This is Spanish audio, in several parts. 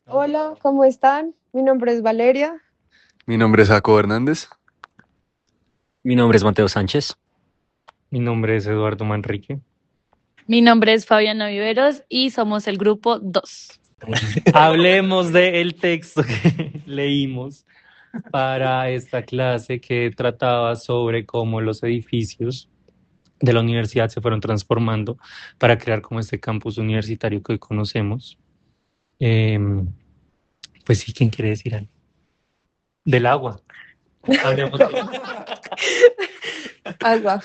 Hola, ¿cómo están? Mi nombre es Valeria. Mi nombre es Jacobo Hernández. Mi nombre es Mateo Sánchez. Mi nombre es Eduardo Manrique. Mi nombre es Fabiana Viveros y somos el grupo 2. Hablemos del texto que leímos para esta clase que trataba sobre cómo los edificios de la universidad se fueron transformando para crear como este campus universitario que hoy conocemos. Em, pues sí, ¿quién quiere decir algo? Del agua. Hablemos de- Agua.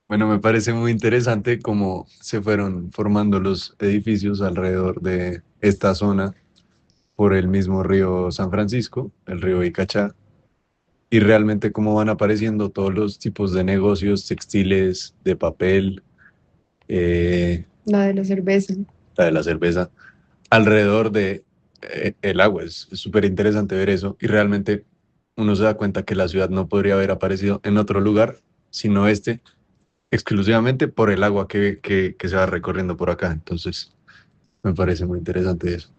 Bueno, me parece muy interesante cómo se fueron formando los edificios alrededor de esta zona por el mismo río San Francisco, el río Icachá, y realmente cómo van apareciendo todos los tipos de negocios textiles, de papel, La de la cerveza. la de la cerveza, alrededor de el agua. Es súper interesante ver eso y realmente uno se da cuenta que la ciudad no podría haber aparecido en otro lugar, sino este exclusivamente por el agua que se va recorriendo por acá. Entonces, me parece muy interesante eso.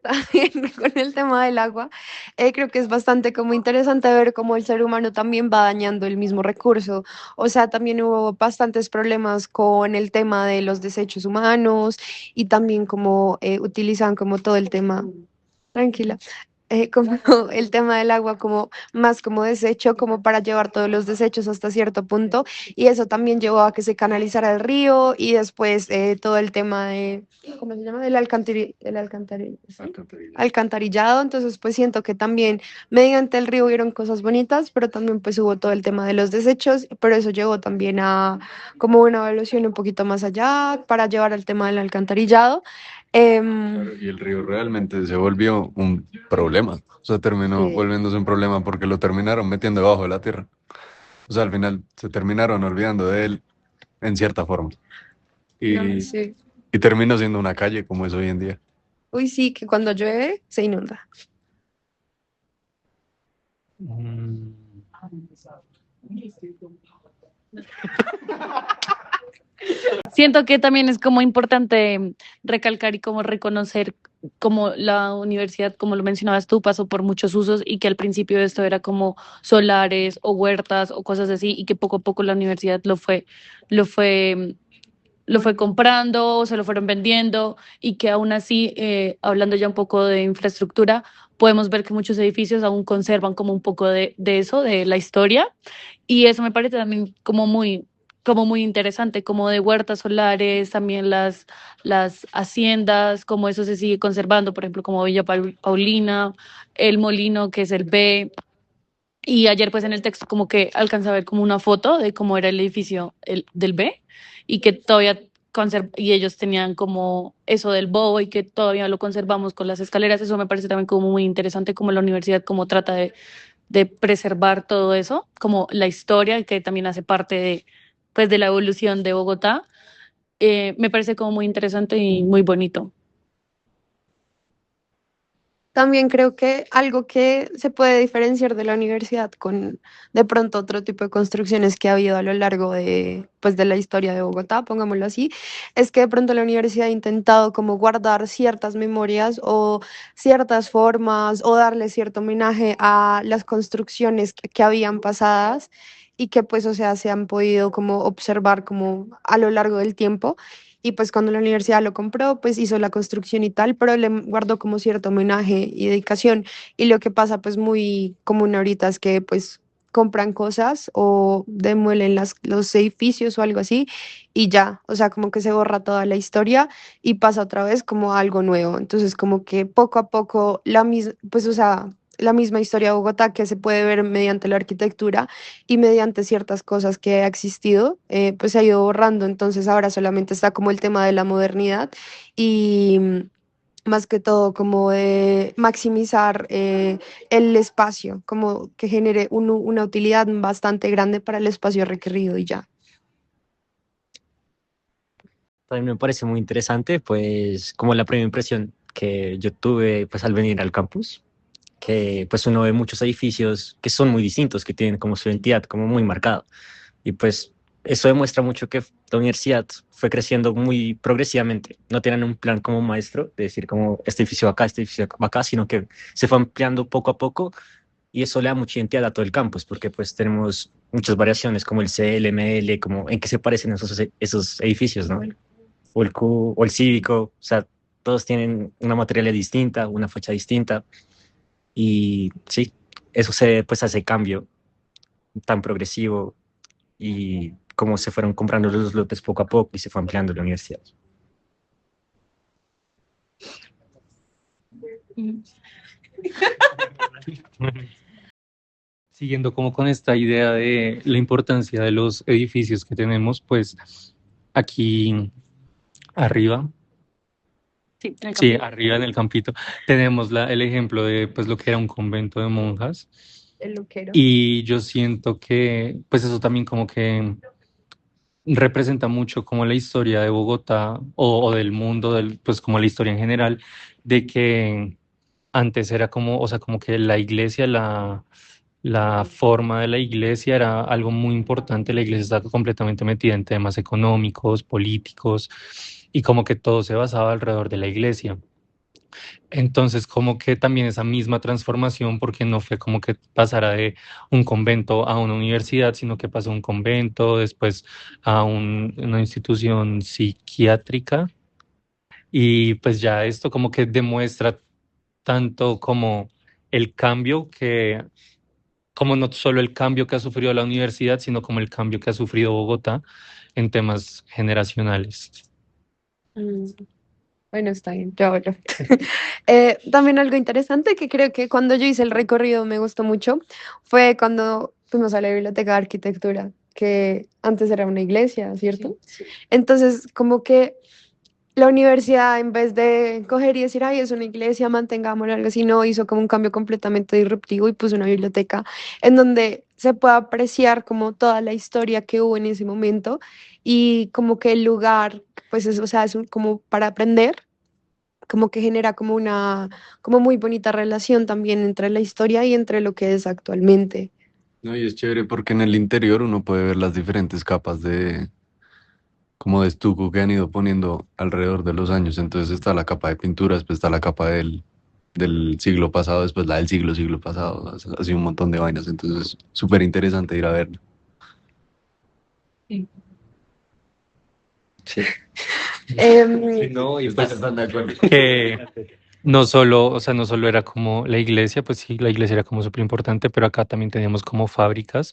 También con el tema del agua, creo que es bastante como interesante ver cómo el ser humano también va dañando el mismo recurso. O sea, también hubo bastantes problemas con el tema de los desechos humanos y también como utilizan como todo el tema. Tranquila. Como el tema del agua como más como desecho, como para llevar todos los desechos hasta cierto punto, y eso también llevó a que se canalizara el río y después todo el tema de, ¿cómo se llama? ¿Sí? Alcantarillado, entonces pues siento que también mediante el río hubieron cosas bonitas, pero también pues hubo todo el tema de los desechos, pero eso llevó también a como una evolución un poquito más allá para llevar al tema del alcantarillado. Claro, y el río realmente se volvió un problema. O sea, terminó Sí. volviéndose un problema porque lo terminaron metiendo debajo de la tierra. O sea, al final se terminaron olvidando de él en cierta forma. No, Y, sí. y terminó siendo una calle como es hoy en día. Uy, sí, que cuando llueve se inunda. Mm, Siento que también es como importante recalcar y como reconocer como la universidad, como lo mencionabas tú, pasó por muchos usos y que al principio esto era como solares o huertas o cosas así y que poco a poco la universidad lo fue lo fue comprando, se lo fueron vendiendo y que aún así, hablando ya un poco de infraestructura, podemos ver que muchos edificios aún conservan como un poco de eso, de la historia, y eso me parece también como muy interesante, como de huertas solares, también las haciendas, como eso se sigue conservando, por ejemplo, como Paulina, el molino que es el B, y ayer pues en el texto como que alcanza a ver como una foto de cómo era el edificio del B y que todavía y ellos tenían como eso del bobo y que todavía lo conservamos con las escaleras. Eso me parece también como muy interesante como la universidad como trata de preservar todo eso, como la historia que también hace parte de pues de la evolución de Bogotá. Me parece como muy interesante y muy bonito. También creo que algo que se puede diferenciar de la universidad con de pronto otro tipo de construcciones que ha habido a lo largo de, pues, de la historia de Bogotá, pongámoslo así, es que de pronto la universidad ha intentado como guardar ciertas memorias o ciertas formas o darle cierto homenaje a las construcciones que habían pasadas y que pues, o sea, se han podido como observar como a lo largo del tiempo. Y pues cuando la universidad lo compró, pues hizo la construcción y tal, pero le guardó como cierto homenaje y dedicación. Y lo que pasa pues muy común ahorita es que pues compran cosas o demuelen los edificios o algo así y ya, o sea, como que se borra toda la historia y pasa otra vez como algo nuevo. Entonces como que poco a poco la misma, pues o sea, la misma historia de Bogotá que se puede ver mediante la arquitectura y mediante ciertas cosas que ha existido, pues se ha ido borrando. Entonces ahora solamente está como el tema de la modernidad y más que todo como de maximizar el espacio, como que genere una utilidad bastante grande para el espacio requerido y ya. También me parece muy interesante, pues, como la primera impresión que yo tuve, pues, al venir al campus, que, pues, uno ve muchos edificios que son muy distintos, que tienen como su identidad como muy marcada. Y, pues, eso demuestra mucho que la universidad fue creciendo muy progresivamente. No tenían un plan como maestro de decir como este edificio va acá, este edificio va acá, sino que se fue ampliando poco a poco y eso le da mucha identidad a todo el campus porque pues tenemos muchas variaciones como el C, el ML, como en qué se parecen esos edificios, ¿no? O el Q, o el Cívico, o sea, todos tienen una materialidad distinta, una fecha distinta y sí, eso se pues hace cambio tan progresivo y cómo se fueron comprando los lotes poco a poco y se fue ampliando la universidad. Siguiendo como con esta idea de la importancia de los edificios que tenemos, pues aquí arriba, Sí, en el sí, campo. arriba en el campito, tenemos el ejemplo de pues lo que era un convento de monjas El loquero. y yo siento que pues eso también como que representa mucho como la historia de Bogotá o del mundo, pues como la historia en general, de que antes era como, o sea, como que la iglesia, la forma de la iglesia era algo muy importante. La iglesia estaba completamente metida en temas económicos, políticos, y como que todo se basaba alrededor de la iglesia. Entonces, como que también esa misma transformación, porque no fue como que pasara de un convento a una universidad, sino que pasó a un convento, después a una institución psiquiátrica, y pues ya esto como que demuestra tanto como el cambio que, como no solo el cambio que ha sufrido la universidad, sino como el cambio que ha sufrido Bogotá en temas generacionales. Mm, Bueno, está bien, yo hablo. También algo interesante que creo que cuando yo hice el recorrido me gustó mucho fue cuando fuimos a la Biblioteca de Arquitectura, que antes era una iglesia, ¿cierto? Entonces, como que la universidad, en vez de coger y decir, ay, es una iglesia, mantengámoslo, algo así, no, hizo como un cambio completamente disruptivo y puso una biblioteca en donde se puede apreciar como toda la historia que hubo en ese momento y como que el lugar, pues es, o sea, como para aprender, como que genera como una, como muy bonita relación también entre la historia y entre lo que es actualmente. No, y es chévere porque en el interior uno puede ver las diferentes capas de, como de estuco que han ido poniendo alrededor de los años. Entonces está la capa de pintura, después está la capa del siglo pasado, después la del siglo pasado, así un montón de vainas. Entonces, súper interesante ir a verlo. Sí. No, y pues ¿Están de acuerdo? que no solo, o sea, no solo era como la iglesia, pues sí, la iglesia era como súper importante, pero acá también teníamos como fábricas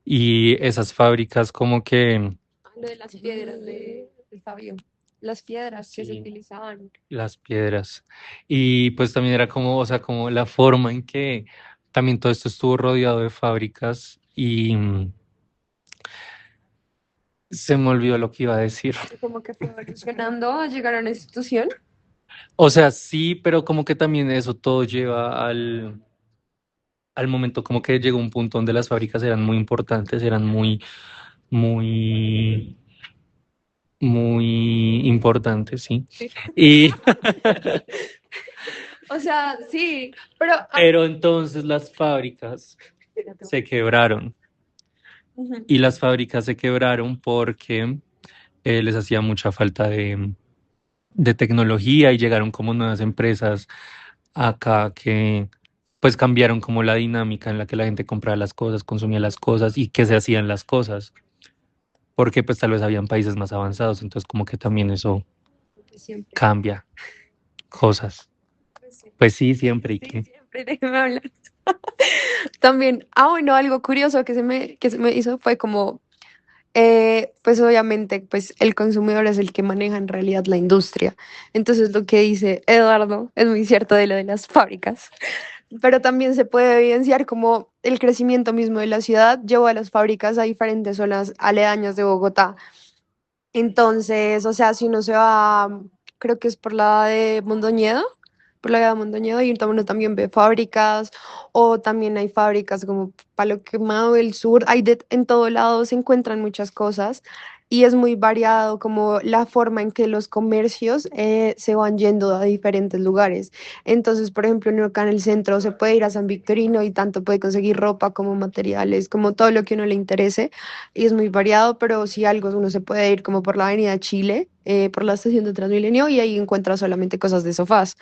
y esas fábricas como que Lo de las piedras de Fabio, las piedras que se sí, utilizaban. las piedras y pues también era como, o sea, como la forma en que también todo esto estuvo rodeado de fábricas y se me olvidó lo que iba a decir. Como que fue evolucionando a llegar a una institución. O sea, sí, pero como que también eso todo lleva al momento como que llegó un punto donde las fábricas eran muy importantes, eran muy, muy importantes, sí. Sí. Y, O sea, sí, pero... pero entonces las fábricas se quebraron Ujú. y las fábricas se quebraron porque les hacía mucha falta de tecnología y llegaron como nuevas empresas acá que pues cambiaron como la dinámica en la que la gente compraba las cosas, consumía las cosas y que se hacían las cosas, porque pues tal vez habían países más avanzados, entonces como que también eso Siempre. cambia cosas. Pues sí, Pues sí, siempre y sí, que siempre, déjeme hablar. También, bueno, algo curioso que se me hizo fue como, pues obviamente, pues el consumidor es el que maneja en realidad la industria. Entonces lo que dice Eduardo es muy cierto de lo de las fábricas, pero también se puede evidenciar como el crecimiento mismo de la ciudad llevó a las fábricas a diferentes zonas aledañas de Bogotá. Entonces, o sea, si uno se va, creo que es por la de Mondoñedo, por la de Mondoñedo, y uno también ve fábricas, o también hay fábricas como Palo Quemado del Sur, hay en todo lado se encuentran muchas cosas. y es muy variado como la forma en que los comercios se van yendo a diferentes lugares. Entonces, por ejemplo, acá en el centro se puede ir a San Victorino y tanto puede conseguir ropa como materiales, como todo lo que uno le interese, y es muy variado, pero si algo uno se puede ir como por la Avenida Chile, por la estación de Transmilenio, y ahí encuentra solamente cosas de sofás.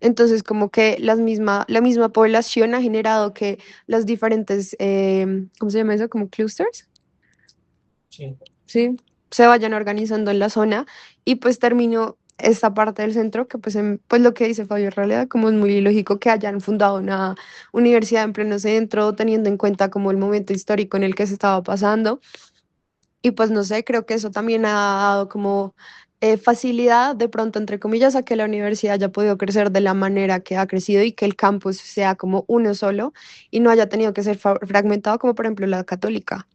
Entonces, como que la misma población ha generado que las diferentes, ¿cómo se llama eso? Como clusters, Sí. ¿sí? Se vayan organizando en la zona y pues terminó esta parte del centro que pues, pues lo que dice Fabio en realidad como es muy lógico que hayan fundado una universidad en pleno centro teniendo en cuenta como el momento histórico en el que se estaba pasando y pues no sé, creo que eso también ha dado como facilidad de pronto entre comillas a que la universidad haya podido crecer de la manera que ha crecido y que el campus sea como uno solo y no haya tenido que ser fragmentado como por ejemplo la católica.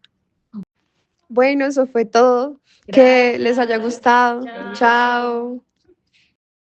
Bueno, eso fue todo. Que les haya gustado. Chao.